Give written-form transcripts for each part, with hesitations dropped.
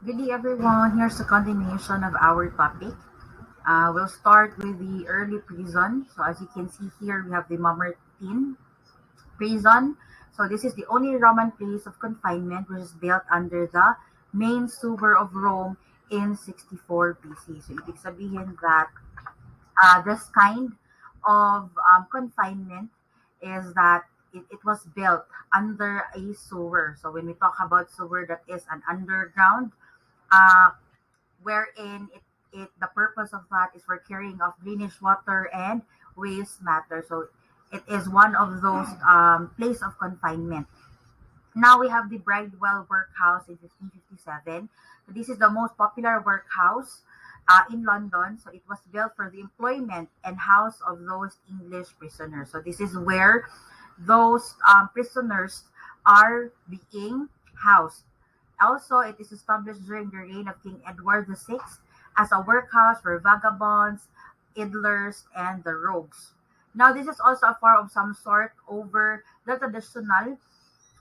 Good day, everyone. Here's a continuation of our topic. We'll start with the early prison. So, as you can see here, we have the Mamertine prison. So, this is the only Roman place of confinement which is built under the main sewer of Rome in 64 BC. So, ibig sabihin that this kind of confinement is that it was built under a sewer. So, when we talk about sewer, that is an underground uh, wherein the purpose of that is for carrying of drainage water and waste matter. So it is one of those place of confinement. Now we have the Bridewell Workhouse in 1557. So this is the most popular workhouse in London. So it was built for the employment and house of those English prisoners. So this is where those prisoners are being housed. Also, it is established during the reign of King Edward VI as a workhouse for vagabonds, idlers, and the rogues. Now, this is also a form of some sort over the traditional,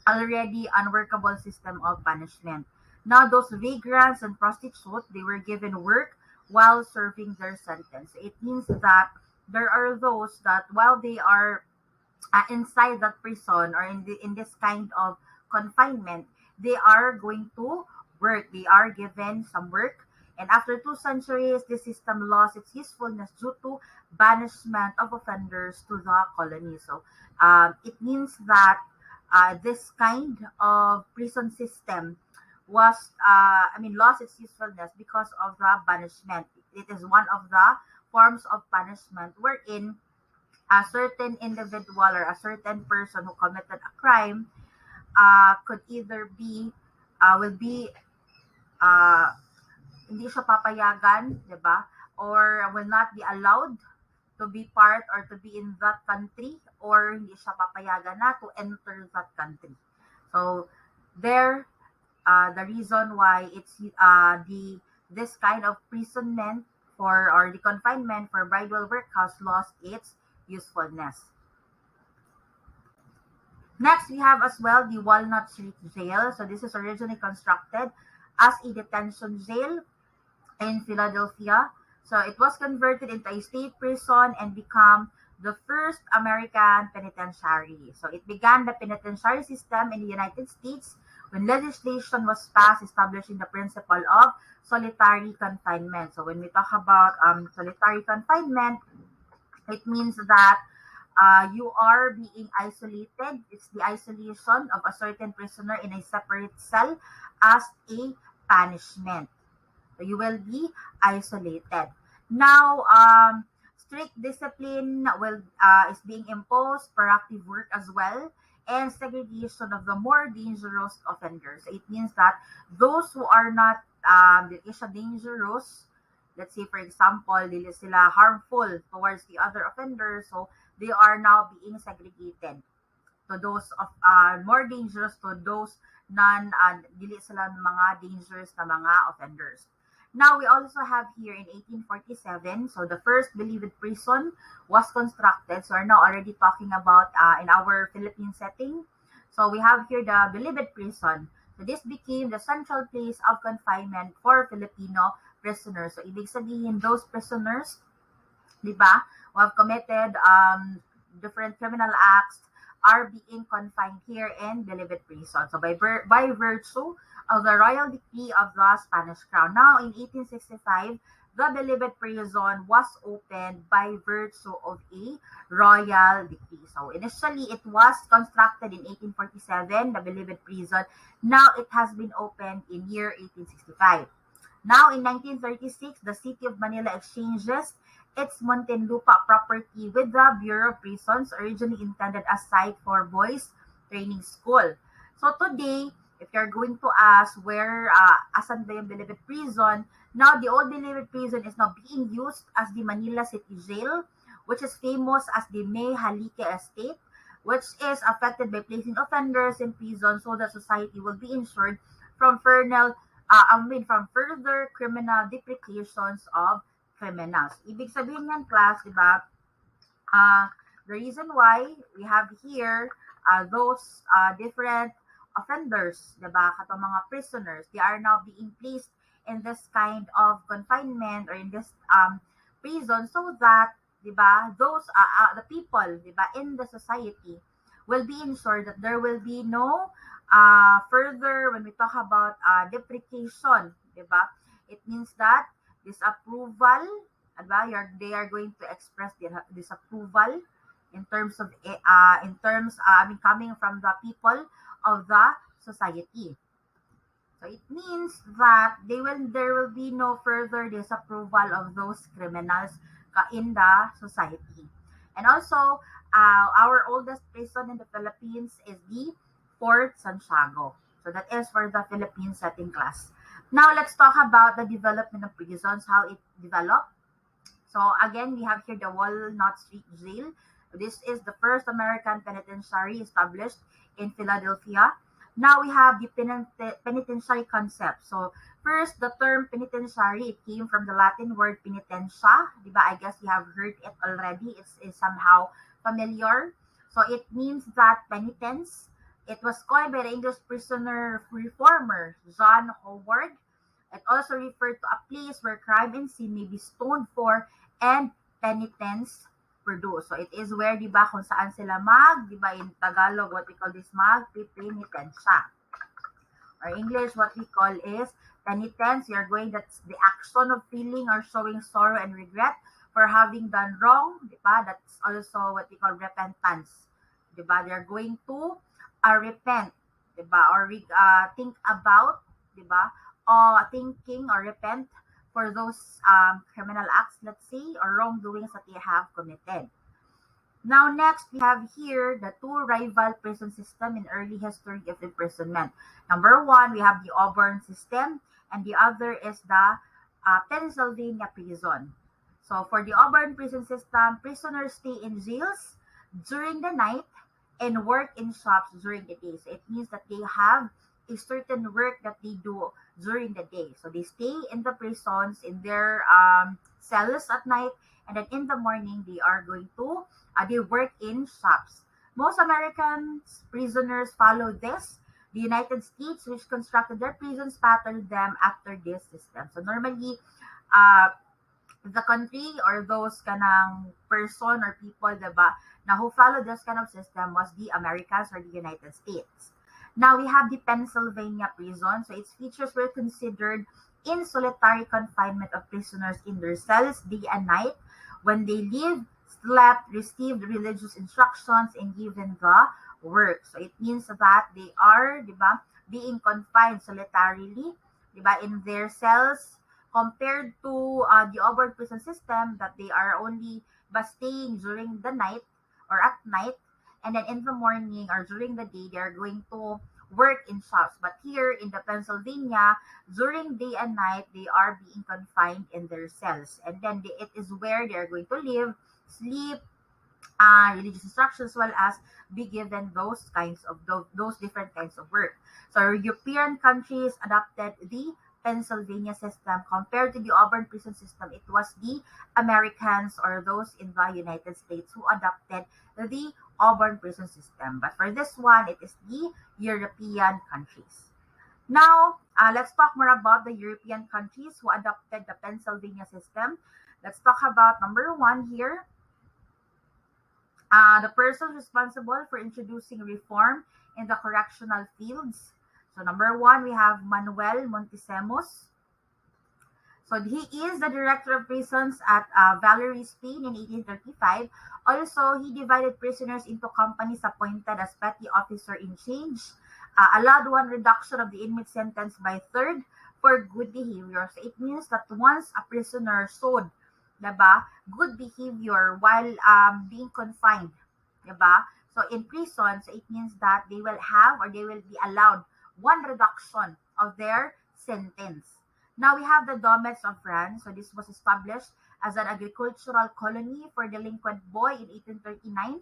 already unworkable system of punishment. Now, those vagrants and prostitutes, they were given work while serving their sentence. It means that there are those that while they are inside that prison or in this kind of confinement, they are going to work. They are given some work. And after 2 centuries, this system lost its usefulness due to banishment of offenders to the colony. So it means that this kind of prison system lost its usefulness because of the banishment. It is one of the forms of punishment wherein a certain individual or a certain person who committed a crime could either be will be uh, hindi siya papayagan, 'di ba? Or will not be allowed to be part or to be in that country or hindi siya papayagan na to enter that country. So there the reason why it's the this kind of imprisonment for or the confinement for bridal workhouse lost its usefulness. Next, we have as well the Walnut Street Jail. So this is originally constructed as a detention jail in Philadelphia. So it was converted into a state prison and become the first American penitentiary. So it began the penitentiary system in the United States when legislation was passed establishing the principle of solitary confinement. So when we talk about solitary confinement, it means that you are being isolated. It's the isolation of a certain prisoner in a separate cell as a punishment. So you will be isolated. Now, strict discipline is being imposed, proactive work as well, and segregation of the more dangerous offenders. So it means that those who are not dangerous, let's say for example, dili sila harmful towards the other offenders, so they are now being segregated to those of more dangerous to those dili sila mga dangerous na mga offenders. Now we also have here in 1847, so the first Bilibid prison was constructed. So we're now already talking about in our Philippine setting. So we have here the Bilibid prison. So this became the central place of confinement for Filipino prisoners. So ibig sabihin those prisoners, di ba, who have committed different criminal acts are being confined here in Bilibid prison. So by virtue of the royal decree of the Spanish crown. Now in 1865, the Bilibid prison was opened by virtue of a royal decree. So initially it was constructed in 1847, the Bilibid prison. Now it has been opened in year 1865. Now in 1936, the city of Manila exchanges its Muntinlupa property with the Bureau of Prisons, originally intended as site for boys training school. So today, if you're going to ask where, asan ba yung Bilibid Prison, now the old Bilibid Prison is now being used as the Manila City Jail, which is famous as the May Halike Estate, which is affected by placing offenders in prison so that society will be insured from from further criminal depredations of criminals. Ibig sabihin ng class, di ba, the reason why we have here those different offenders, diba? Katong mga prisoners, they are now being placed in this kind of confinement or in this prison so that, diba, those the people, diba, in the society will be ensured that there will be no further when we talk about deprecation, diba? It means that disapproval, diba, they are going to express their disapproval in terms of I mean coming from the people of the society. So it means that there will be no further disapproval of those criminals in the society. And also, our oldest prison in the Philippines is the Fort Santiago. So that is for the Philippine setting class. Now let's talk about the development of prisons, how it developed. So again, we have here the Walnut Street Jail. This is the first American penitentiary established in Philadelphia. Now we have the penitentiary concept. So first, the term penitentiary, it came from the Latin word penitentia. Diba? I guess you have heard it already. It's somehow familiar. So it means that penitence. It was coined by the English prisoner reformer John Howard. It also referred to a place where crime and sin may be stoned for and penitence produce. So it is where, di ba, kung saan sila di ba, in Tagalog, what we call this penitensya. Or English, what we call is penitence. You're going, that's the action of feeling or showing sorrow and regret for having done wrong, di ba? That's also what we call repentance. Di ba? They're going to repent, di ba? Or think about, di ba? Thinking or repent for those criminal acts, let's say, or wrongdoings that they have committed. Now, next, we have here the two rival prison system in early history of imprisonment. Number one, we have the Auburn system, and the other is the Pennsylvania prison. So, for the Auburn prison system, prisoners stay in jails during the night and work in shops during the day. So, it means that they have a certain work that they do during the day. So they stay in the prisons, in their cells at night, and then in the morning they are going to they work in shops. Most American prisoners follow this. The United States, which constructed their prisons, patterned them after this system. So normally, the country or those kanang person or people, diba, na who follow this kind of system was the Americans or the United States. Now we have the Pennsylvania prison. So its features were considered in solitary confinement of prisoners in their cells day and night when they lived, slept, received religious instructions, and given the work. So it means that they are, diba, being confined solitarily, diba, in their cells compared to the Auburn prison system that they are only staying during the night or at night, and then in the morning or during the day, they are going to work in shops. But here in the Pennsylvania, during day and night, they are being confined in their cells. And then it is where they are going to live, sleep, religious instruction, as well as be given those kinds of those different kinds of work. So European countries adopted the Pennsylvania system compared to the Auburn prison system. It was the Americans or those in the United States who adopted the Auburn prison system. But for this one, it is the European countries. Now, let's talk more about the European countries who adopted the Pennsylvania system. Let's talk about number one here. The person responsible for introducing reform in the correctional fields. So number one, we have Manuel Montesinos. So he is the director of prisons at Valerie, Spain in 1835. Also, he divided prisoners into companies appointed as petty officer in change, allowed one reduction of the inmate sentence by third for good behavior. So it means that once a prisoner showed, diba, good behavior while being confined, diba? So in prison, so it means that they will have or they will be allowed one reduction of their sentence. Now we have the Domets of France. So this was established as an agricultural colony for delinquent boy in 1839.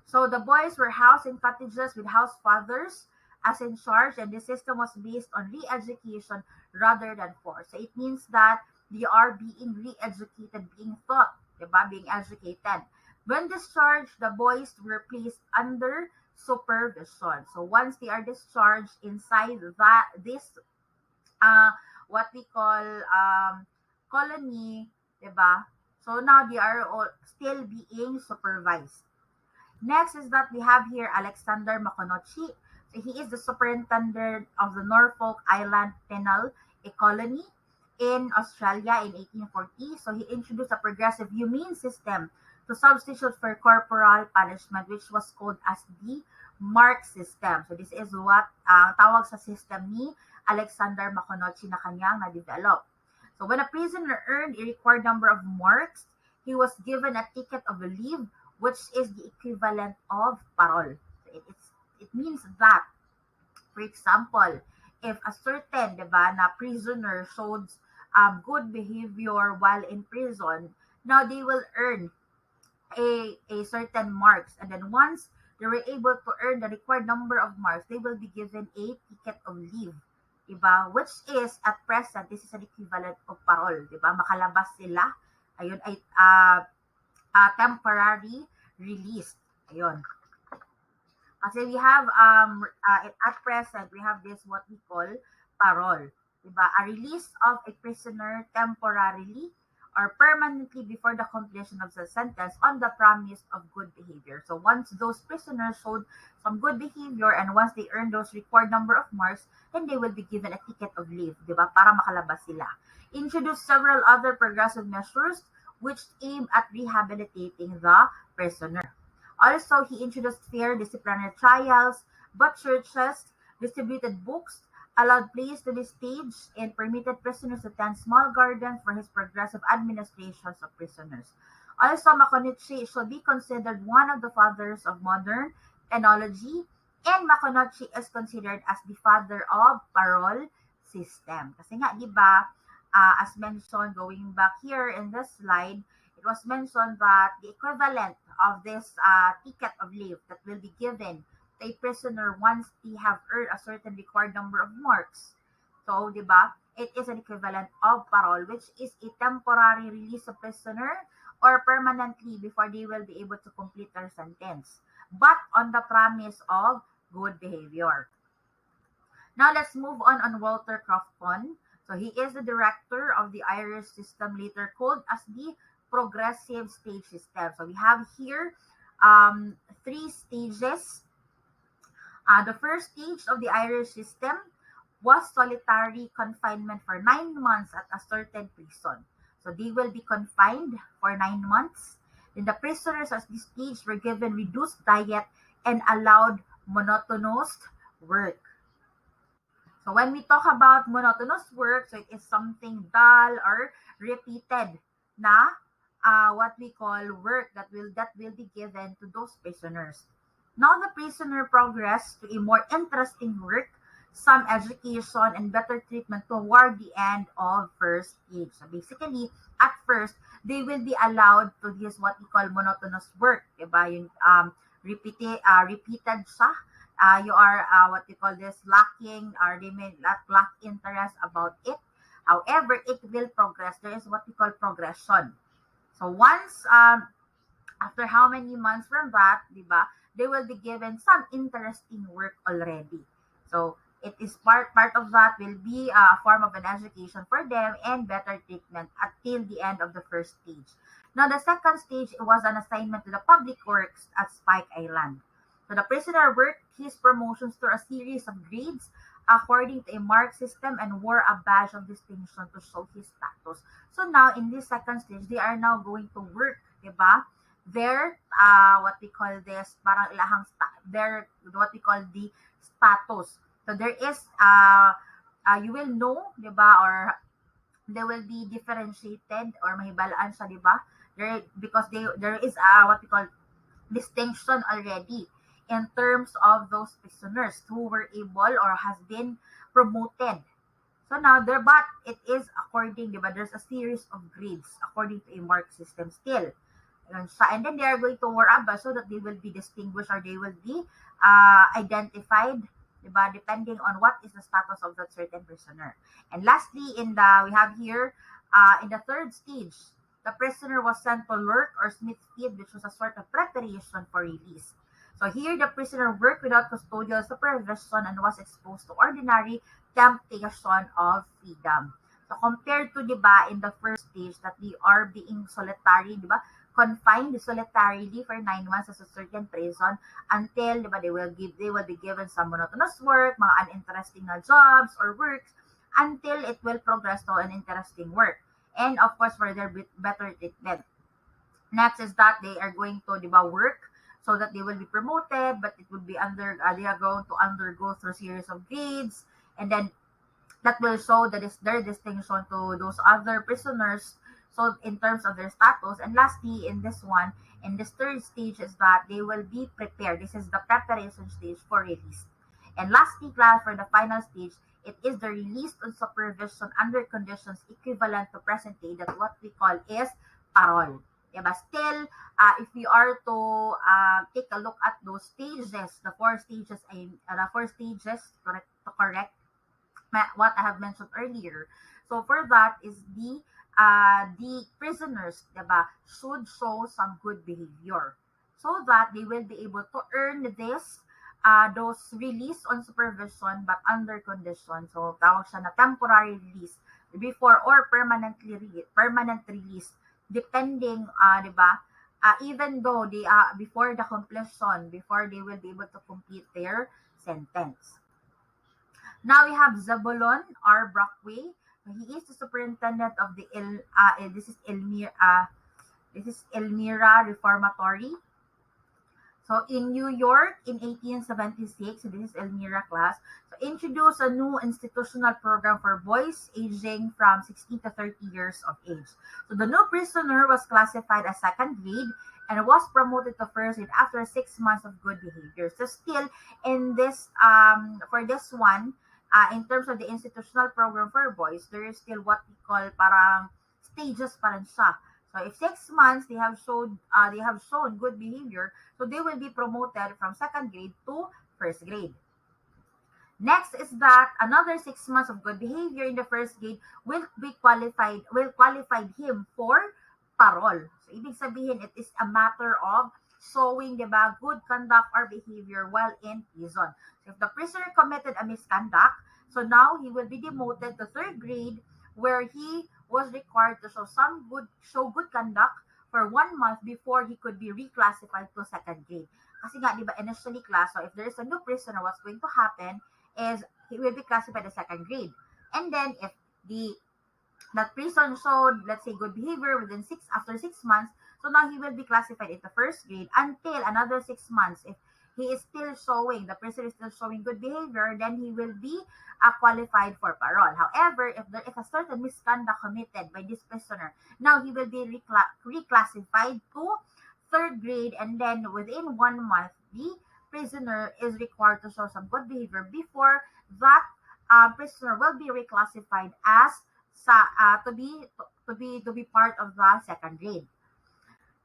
So the boys were housed in cottages with house fathers as in charge, and the system was based on re-education rather than force. So it means that they are being re-educated, being taught, diba? Being educated. When discharged, the boys were placed under supervision. So once they are discharged inside this what we call colony, diba? So now they are all still being supervised. Next is that we have here Alexander Maconochie. So he is the superintendent of the Norfolk Island Penal Colony in Australia in 1840. So he introduced a progressive humane system to substitute for corporal punishment, which was called as the mark system. So this is what tawag sa system ni Alexander Maconochie na kanyang na-develop. So when a prisoner earned a required number of marks, he was given a ticket of leave, which is the equivalent of parole. So it means that, for example, if a certain, diba, na prisoner showed good behavior while in prison, now they will earn a certain marks. And then once they were able to earn the required number of marks, they will be given a ticket of leave. Diba? Which is, at present, this is an equivalent of parole. Diba? Makalabas sila. Ayun ay temporary release. Ayun. Kasi we have, at present, we have this what we call parole. Diba? A release of a prisoner temporarily or permanently before the completion of the sentence on the promise of good behavior. So once those prisoners showed some good behavior and once they earn those required number of marks, then they will be given a ticket of leave, diba? Para makalabas sila. Introduced several other progressive measures which aim at rehabilitating the prisoner. Also, he introduced fair disciplinary trials, but churches distributed books, allowed plays to be staged, and permitted prisoners to attend small gardens for his progressive administrations of prisoners. Also, Maconochie should be considered one of the fathers of modern penology, and Maconochie is considered as the father of parole system. Kasi nga, di ba, as mentioned, going back here in this slide, it was mentioned that the equivalent of this ticket of leave that will be given a prisoner once they have earned a certain required number of marks. So, di ba, it is an equivalent of parole, which is a temporary release of prisoner or permanently before they will be able to complete their sentence, but on the promise of good behavior. Now, let's move on Walter Crofton. So, he is the director of the Irish system, later called as the progressive stage system. So, we have here 3 stages. The first stage of the Irish system was solitary confinement for 9 months at a certain prison. So they will be confined for 9 months. Then the prisoners at this stage were given reduced diet and allowed monotonous work. So when we talk about monotonous work, so it is something dull or repeated na what we call work that will be given to those prisoners. Now the prisoner progressed to a more interesting work, some education, and better treatment toward the end of first stage. So basically, at first, they will be allowed to use what we call monotonous work. Diba? Yung, repeated siya. You are what we call this lacking, or they may lack interest about it. However, it will progress. There is what we call progression. So once, after how many months from that, diba, they will be given some interesting work already. So it is part of that will be a form of an education for them and better treatment until the end of the first stage. Now the second stage was an assignment to the public works at Spike Island. So the prisoner worked his promotions through a series of grades according to a mark system and wore a badge of distinction to show his status. So now in this second stage, they are now going to work, diba? Their what we call this parang ilahang their what we call the status. So there is you will know, diba, or they will be differentiated or mahibalaan siya, diba? Because there is what we call distinction already in terms of those prisoners who were able or has been promoted. So now but it is according, diba, there's a series of grades according to a mark system still. And then they are going to wear a badge so that they will be distinguished or they will be identified, diba, depending on what is the status of that certain prisoner. And lastly, we have here in the third stage, the prisoner was sent to Lurk or Smithfield, which was a sort of preparation for release. So here, the prisoner worked without custodial supervision and was exposed to ordinary temptation of freedom. So compared to, di ba, in the first stage that they are being solitary, di ba, confined solitarily for 9 months as a certain prison until, di ba, they will be given some monotonous work, mga uninteresting na jobs or works until it will progress to an interesting work. And of course, for their better treatment. Next is that they are going to, di ba, work so that they will be promoted, but it will be they are going to undergo through series of grades, and then that will show that is their distinction to those other prisoners. So in terms of their status, and lastly, in this third stage is that they will be prepared. This is the preparation stage for release. And lastly, class, for the final stage, it is the release on supervision under conditions equivalent to present day, that what we call is parole. Diba? Still, if we are to take a look at those stages, the four stages, to correct what I have mentioned earlier. So for that is the prisoners, diba, should show some good behavior so that they will be able to earn this those release on supervision but under condition. So tawag siya na temporary release before or permanent release depending, diba, even though they before the completion, before they will be able to complete their sentence. Now we have Zabulon R. Brockway. He is the superintendent of the this is Elmira Reformatory. So in New York in 1876, so this is Elmira class, so introduced a new institutional program for boys aging from 16 to 30 years of age. So the new prisoner was classified as second grade and was promoted to first grade after 6 months of good behavior. So still in this, for this one, in terms of the institutional program for boys, there is still what we call parang stages pa rin siya. So if 6 months they have shown good behavior, so they will be promoted from second grade to first grade. Next is that another 6 months of good behavior in the first grade will qualify him for parole. So ibig sabihin, it is a matter of showing, diba, good conduct or behavior while in prison. So if the prisoner committed a misconduct, so now he will be demoted to third grade, where he was required to show good conduct for 1 month before he could be reclassified to second grade. Kasi nga, di ba, initially class, so if there is a new prisoner, what's going to happen is he will be classified as second grade. And then if that person showed, let's say, good behavior after 6 months, so now he will be classified into first grade until another 6 months. If he is still showing, the person is still showing good behavior, then he will be qualified for parole. However, if there is a certain misconduct committed by this prisoner, now he will be reclassified to third grade, and then within 1 month, the prisoner is required to show some good behavior before that prisoner will be reclassified as to be part of the second grade.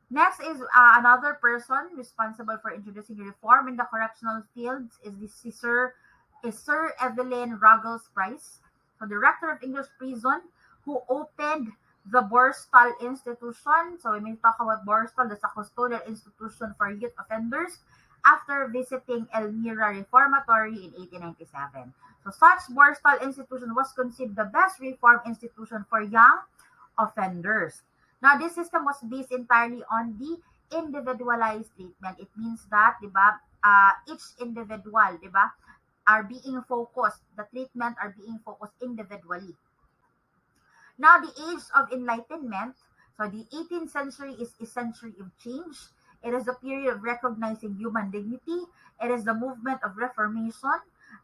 Next is another person responsible for introducing reform in the correctional fields is Sir Evelyn Ruggles Price, the director of English Prison, who opened the Borstal Institution. So when we talk about Borstal, that's a custodial institution for youth offenders, after visiting Elmira Reformatory in 1897. So such Borstal Institution was considered the best reform institution for young offenders. Now, this system was based entirely on the individualized treatment. It means that, diba, each individual, diba, are being focused. The treatment are being focused individually. Now, the age of enlightenment, so the 18th century is a century of change. It is a period of recognizing human dignity. It is the movement of reformation,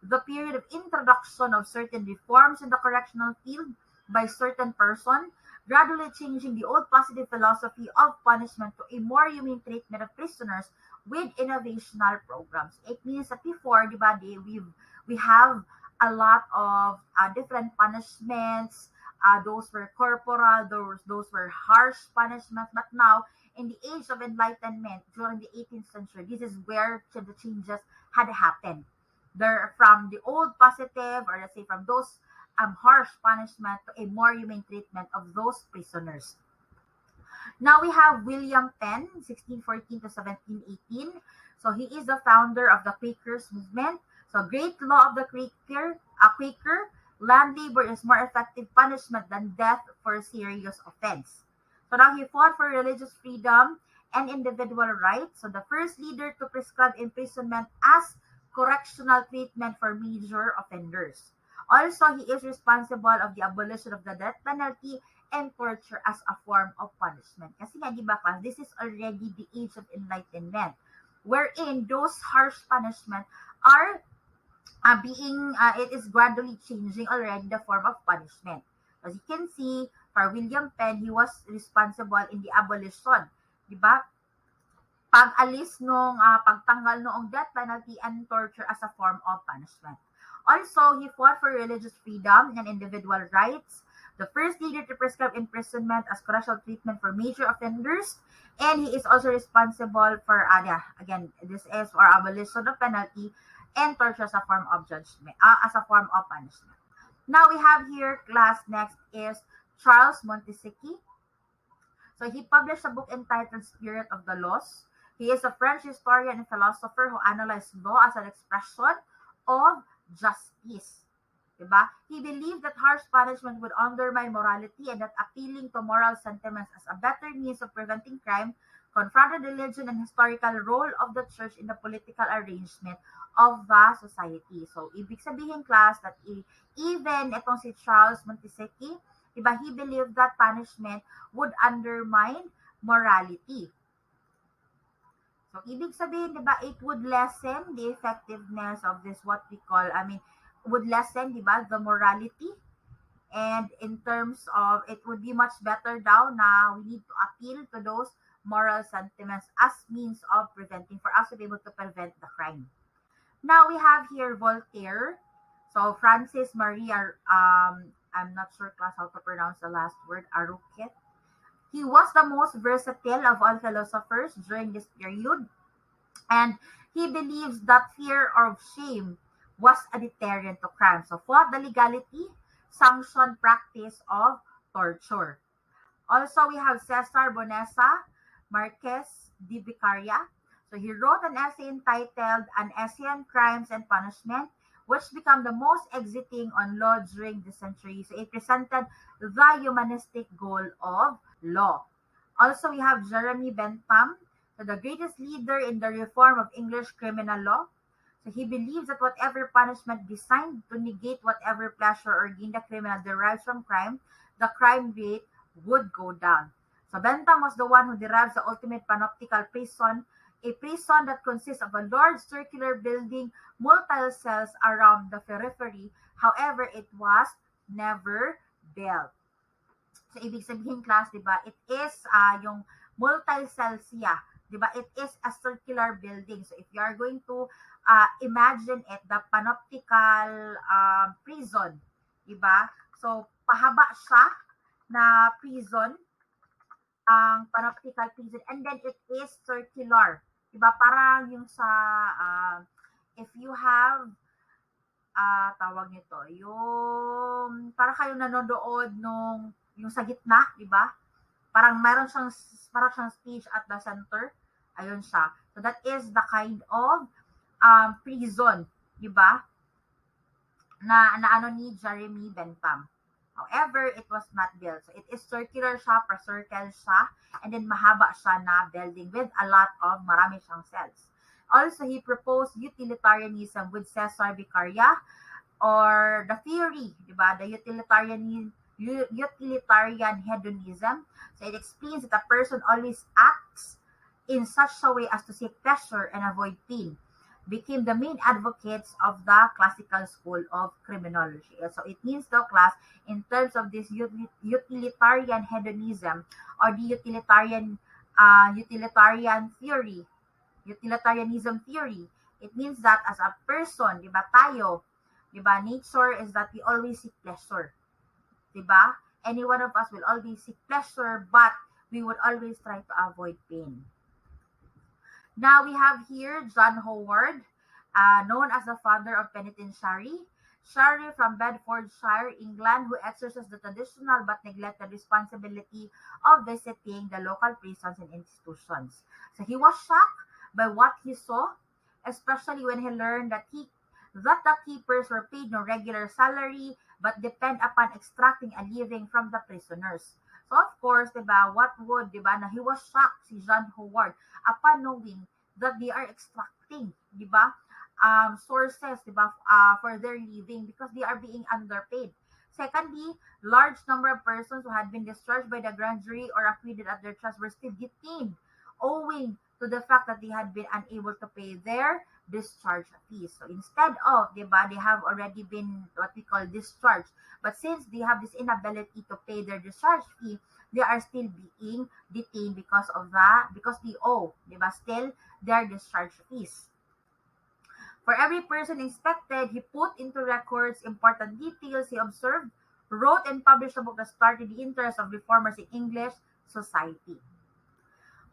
the period of introduction of certain reforms in the correctional field by certain person, gradually changing the old positive philosophy of punishment to a more humane treatment of prisoners with innovational programs. It means that before, diba, we have a lot of different punishments. Those were corporal, those were harsh punishments. But now, in the age of enlightenment, during the 18th century, this is where the changes had happened. They're from the old positive, or let's say from those harsh punishment to a more humane treatment of those prisoners. Now we have William Penn, 1614 to 1718. So he is the founder of the Quakers movement. So great law of the Quaker, land labor is more effective punishment than death for a serious offense. So now he fought for religious freedom and individual rights. So the first leader to prescribe imprisonment as correctional treatment for major offenders. Also, he is responsible of the abolition of the death penalty and torture as a form of punishment. Kasi nga, di ba, class, this is already the age of enlightenment, wherein those harsh punishment are it is gradually changing already the form of punishment. As you can see, for William Penn, he was responsible in the abolition, di ba? Pag-alis nung pagtanggal noong death penalty and torture as a form of punishment. Also, he fought for religious freedom and individual rights, the first leader to prescribe imprisonment as correctional treatment for major offenders, and he is also responsible for, again, this is for abolition of penalty and torture as a form of judgment, as a form of punishment. Now we have here, class, next is Charles Montesquieu. So he published a book entitled Spirit of the Laws. He is a French historian and philosopher who analyzed law as an expression of justice. Diba? He believed that harsh punishment would undermine morality and that appealing to moral sentiments as a better means of preventing crime confronted religion and historical role of the church in the political arrangement of the society. So, ibig sabihin, class, that even itong si Charles Montesquieu, diba, he believed that punishment would undermine morality. So, ibig sabihin, diba, it would lessen the effectiveness of this, what we call, would lessen, diba, the morality. And in terms of, it would be much better daw na we need to appeal to those moral sentiments as means of preventing, for us to be able to prevent the crime. Now, we have here Voltaire. So, Francis Maria, I'm not sure, class, how to pronounce the last word, Aruquet. He was the most versatile of all philosophers during this period, and he believes that fear of shame was a deterrent to crime. So, fought the legality, sanctioned practice of torture. Also, we have Cesar Bonesa Marquez de Vicaria. So, he wrote an essay entitled An Essay on Crimes and Punishment, which became the most exciting on law during the century. So, it presented the humanistic goal of law. Also, we have Jeremy Bentham, so the greatest leader in the reform of English criminal law. So he believes that whatever punishment designed to negate whatever pleasure or gain the criminal derives from crime, the crime rate would go down. So Bentham was the one who derives the ultimate panoptical prison, a prison that consists of a large circular building, multiple cells around the periphery. However, it was never built. So, ibig sabihin, class, diba, it is yung multi-cell siya. Diba, it is a circular building. So, if you are going to imagine it, the panoptical prison, diba? So, pahaba siya na prison, ang panoptical prison, and then it is circular. Diba, parang yung sa, if you have, tawag nito, yung, para kayo nanonood nung, yung sa gitna, di ba? Parang parang siyang stage at the center. Ayun siya. So that is the kind of prison, di ba? Na ano ni Jeremy Bentham. However, it was not built. So it is circular siya, per-circle siya, and then mahaba siya na building with a lot of marami siyang cells. Also, he proposed utilitarianism with Cesar Vicaria, or the theory, di ba? The utilitarian hedonism. So it explains that a person always acts in such a way as to seek pleasure and avoid pain, became the main advocates of the classical school of criminology. So it means, though, class, in terms of this utilitarian hedonism or the utilitarianism theory, it means that as a person, di ba, tayo, di ba, nature is that we always seek pleasure. Diba? Any one of us will always seek pleasure, but we would always try to avoid pain. Now we have here John Howard, known as the father of penitentiary. sheriff from Bedfordshire, England, who exercised the traditional but neglected responsibility of visiting the local prisons and institutions. So he was shocked by what he saw, especially when he learned that the keepers were paid no regular salary but depend upon extracting a living from the prisoners. So of course, diba, na he was shocked si John Howard upon knowing that they are extracting, diba, sources, diba, for their living because they are being underpaid. Secondly, large number of persons who had been discharged by the grand jury or acquitted at their trust were still detained, owing to the fact that they had been unable to pay their discharge fees. So instead of, diba, they have already been what we call discharged. But since they have this inability to pay their discharge fee, they are still being detained because of that, because they owe, diba, still their discharge fees. For every person inspected, he put into records important details he observed, wrote and published a book that started the interest of reformers in English society.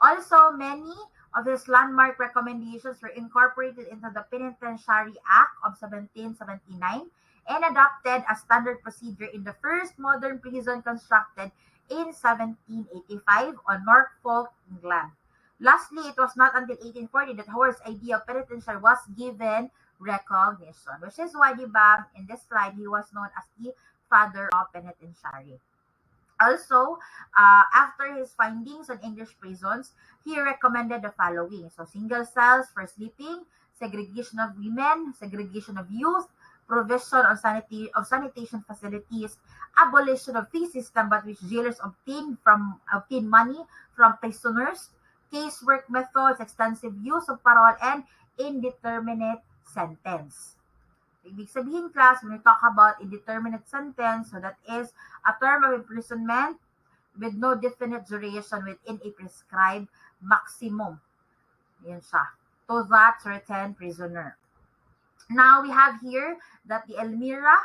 Also, many of his landmark recommendations were incorporated into the Penitentiary Act of 1779 and adopted as standard procedure in the first modern prison constructed in 1785 on Norfolk, England. Lastly, it was not until 1840 that Howard's idea of penitentiary was given recognition, which is why, diba, in this slide, he was known as the father of penitentiary. Also, after his findings on English prisons, he recommended the following. So, single cells for sleeping, segregation of women, segregation of youth, provision of sanitation facilities, abolition of fee system by which jailers obtain money from prisoners, casework methods, extensive use of parole, and indeterminate sentence. Ibig sabihin, class, when we talk about indeterminate sentence, so that is a term of imprisonment with no definite duration within a prescribed maximum. Yan siya. To that certain prisoner. Now, we have here that the Elmira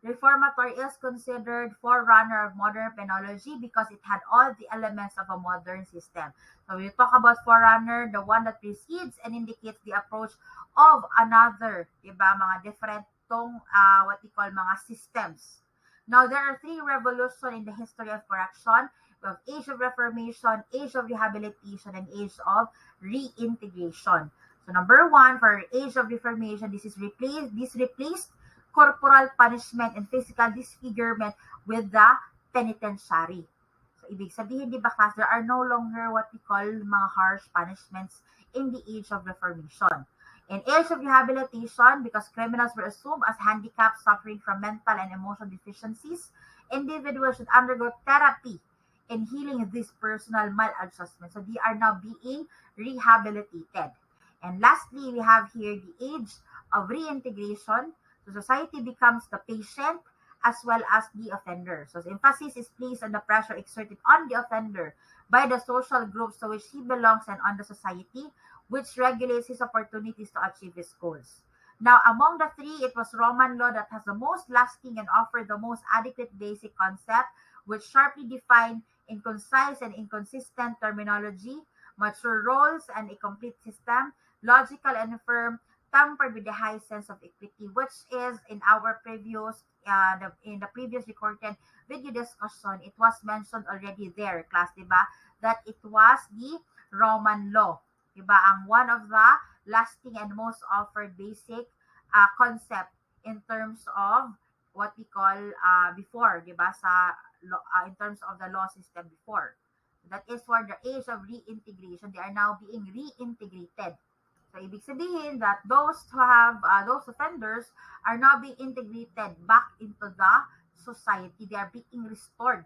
Reformatory is considered forerunner of modern penology because it had all the elements of a modern system. So when you talk about forerunner, the one that precedes and indicates the approach of another, diba, mga different what we call mga systems. Now, there are three revolutions in the history of correction. We have Age of Reformation, Age of Rehabilitation, and Age of Reintegration. So number one, for Age of Reformation, this replaced corporal punishment and physical disfigurement with the penitentiary. So, ibig sabihin, di ba, class, there are no longer what we call mga harsh punishments in the Age of Reformation. In Age of Rehabilitation, because criminals were assumed as handicapped suffering from mental and emotional deficiencies, individuals should undergo therapy in healing these personal maladjustments. So, they are now being rehabilitated. And lastly, we have here the Age of Reintegration. So society becomes the patient as well as the offender. So emphasis is placed on the pressure exerted on the offender by the social groups to which he belongs and on the society, which regulates his opportunities to achieve his goals. Now, among the three, it was Roman law that has the most lasting and offered the most adequate basic concept, which sharply defined in concise and inconsistent terminology, mature roles, and a complete system, logical and firm, tempered with the high sense of equity, which is in our previous, in the previous recorded video discussion, it was mentioned already there, class, diba, that it was the Roman law, diba, ang one of the lasting and most offered basic concept in terms of what we call before, diba, in terms of the law system before. That is for the Age of Reintegration. They are now being reintegrated. So, ibig sabihin that those who have, those offenders are now being integrated back into the society. They are being restored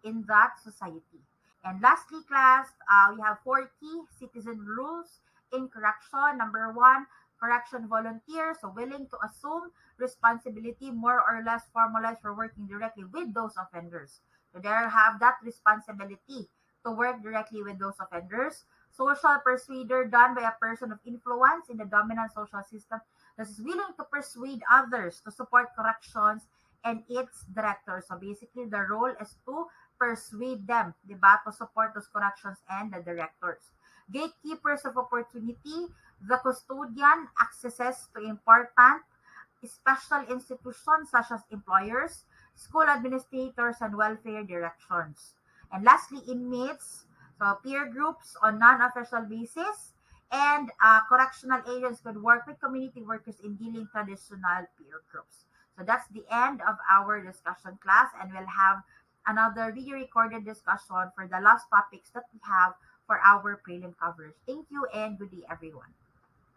in that society. And lastly, class, we have 4 key citizen rules in correction. Number 1, correction volunteers, so willing to assume responsibility, more or less formalized for working directly with those offenders. So, they have that responsibility to work directly with those offenders. Social persuader done by a person of influence in the dominant social system that is willing to persuade others to support corrections and its directors. So basically, the role is to persuade them, diba, to support those corrections and the directors. Gatekeepers of opportunity, the custodian accesses to important special institutions such as employers, school administrators, and welfare directions. And lastly, inmates, so peer groups on non-official basis, and correctional agents could work with community workers in dealing traditional peer groups. So that's the end of our discussion class, and we'll have another video recorded discussion for the last topics that we have for our prelim coverage. Thank you and good day, everyone.